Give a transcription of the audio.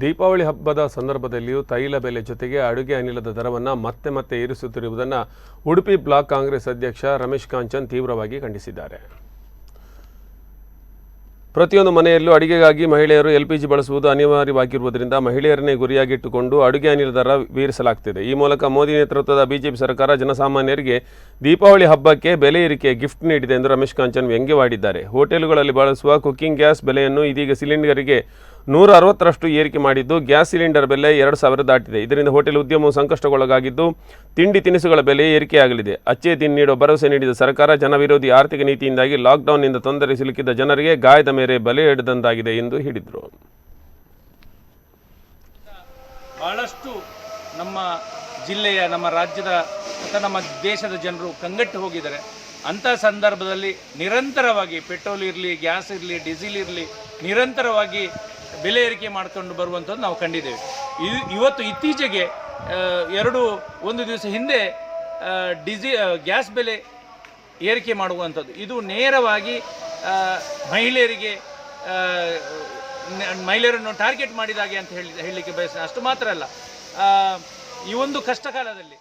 ದೀಪಾವಳಿ ಹಬ್ಬದ ಸಂದರ್ಭದಲ್ಲಿಯೂ ತೈಲ ಬೆಲೆ ಜೊತೆಗೆ ಅಡುಗೆ ಅನಿಲದ ದರವನ್ನು ಮತ್ತೆ ಏರಿಸುತ್ತಿರುವುದನ್ನು ಉಡುಪಿ ಬ್ಲಾಕ್ ಕಾಂಗ್ರೆಸ್ ಅಧ್ಯಕ್ಷ ರಮೇಶ್ ಕಾಂಚನ್ ತೀವ್ರವಾಗಿ ಖಂಡಿಸಿದ್ದಾರೆ. ಪ್ರತಿಯೊಂದು ಮನೆಯಲ್ಲೂ ಅಡುಗೆಗಾಗಿ ಮಹಿಳೆಯರು ಎಲ್ಪಿಜಿ ಬಳಸುವುದು ಅನಿವಾರ್ಯವಾಗಿರುವುದರಿಂದ ಮಹಿಳೆಯರನ್ನೇ ಗುರಿಯಾಗಿಟ್ಟುಕೊಂಡು ಅಡುಗೆ ಅನಿಲ ದರ ಏರಿಸಲಾಗುತ್ತಿದೆ. ಈ ಮೂಲಕ ಮೋದಿ ನೇತೃತ್ವದ ಬಿಜೆಪಿ ಸರ್ಕಾರ ಜನಸಾಮಾನ್ಯರಿಗೆ ದೀಪಾವಳಿ ಹಬ್ಬಕ್ಕೆ ಬೆಲೆ ಏರಿಕೆ ಗಿಫ್ಟ್ ನೀಡಿದೆ ಎಂದು ರಮೇಶ್ ಕಾಂಚನ್ ವ್ಯಂಗ್ಯವಾಡಿದ್ದಾರೆ. ಹೋಟೆಲುಗಳಲ್ಲಿ ಬಳಸುವ ಕುಕ್ಕಿಂಗ್ ಗ್ಯಾಸ್ ಬೆಲೆಯನ್ನು ಇದೀಗ ಸಿಲಿಂಡರ್ಗೆ 160ರಷ್ಟು ಏರಿಕೆ ಮಾಡಿದ್ದು, ಗ್ಯಾಸ್ ಸಿಲಿಂಡರ್ ಬೆಲೆ 2,000 ದಾಟಿದೆ. ಇದರಿಂದ ಹೋಟೆಲ್ ಉದ್ಯಮವು ಸಂಕಷ್ಟಕ್ಕೊಳಗಾಗಿದ್ದು, ತಿಂಡಿ ತಿನಿಸುಗಳ ಬೆಲೆ ಏರಿಕೆಯಾಗಲಿದೆ. ಅಚ್ಚೇ ದಿನ ನೀಡುವ ಭರವಸೆ ನೀಡಿದ ಸರ್ಕಾರ ಜನವಿರೋಧಿ ಆರ್ಥಿಕ ನೀತಿಯಿಂದಾಗಿ ಲಾಕ್ಡೌನ್ನಿಂದ ತೊಂದರೆ ಸಿಲುಕಿದ್ದ ಜನರಿಗೆ ಗಾಯದ ಮೇಲೆ ಬಲೆ ಹಿಡಿದಂತಾಗಿದೆ ಎಂದು ಹೇಳಿದರು. ಬಹಳಷ್ಟು ನಮ್ಮ ಜಿಲ್ಲೆಯ, ನಮ್ಮ ರಾಜ್ಯದ ಮತ್ತು ನಮ್ಮ ದೇಶದ ಜನರು ಕಂಗೆಟ್ಟು ಹೋಗಿದ್ದಾರೆ. ಅಂಥ ಸಂದರ್ಭದಲ್ಲಿ ನಿರಂತರವಾಗಿ ಪೆಟ್ರೋಲ್ ಇರಲಿ, ಗ್ಯಾಸ್ ಇರಲಿ, ಡೀಸೆಲ್ ಇರಲಿ, ನಿರಂತರವಾಗಿ ಬೆಲೆ ಏರಿಕೆ ಮಾಡಿಕೊಂಡು ಬರುವಂಥದ್ದು ನಾವು ಕಂಡಿದ್ದೇವೆ. ಇವತ್ತು ಇತ್ತೀಚೆಗೆ ಒಂದು ದಿವಸ ಹಿಂದೆ ಗ್ಯಾಸ್ ಬೆಲೆ ಏರಿಕೆ ಮಾಡುವಂಥದ್ದು, ಇದು ನೇರವಾಗಿ ಮಹಿಳೆಯರನ್ನು ಟಾರ್ಗೆಟ್ ಮಾಡಿದಾಗೆ ಅಂತ ಹೇಳಲಿಕ್ಕೆ ಬಯಸ್ತೇನೆ. ಅಷ್ಟು ಮಾತ್ರ ಅಲ್ಲ, ಈ ಒಂದು ಕಷ್ಟ ಕಾಲದಲ್ಲಿ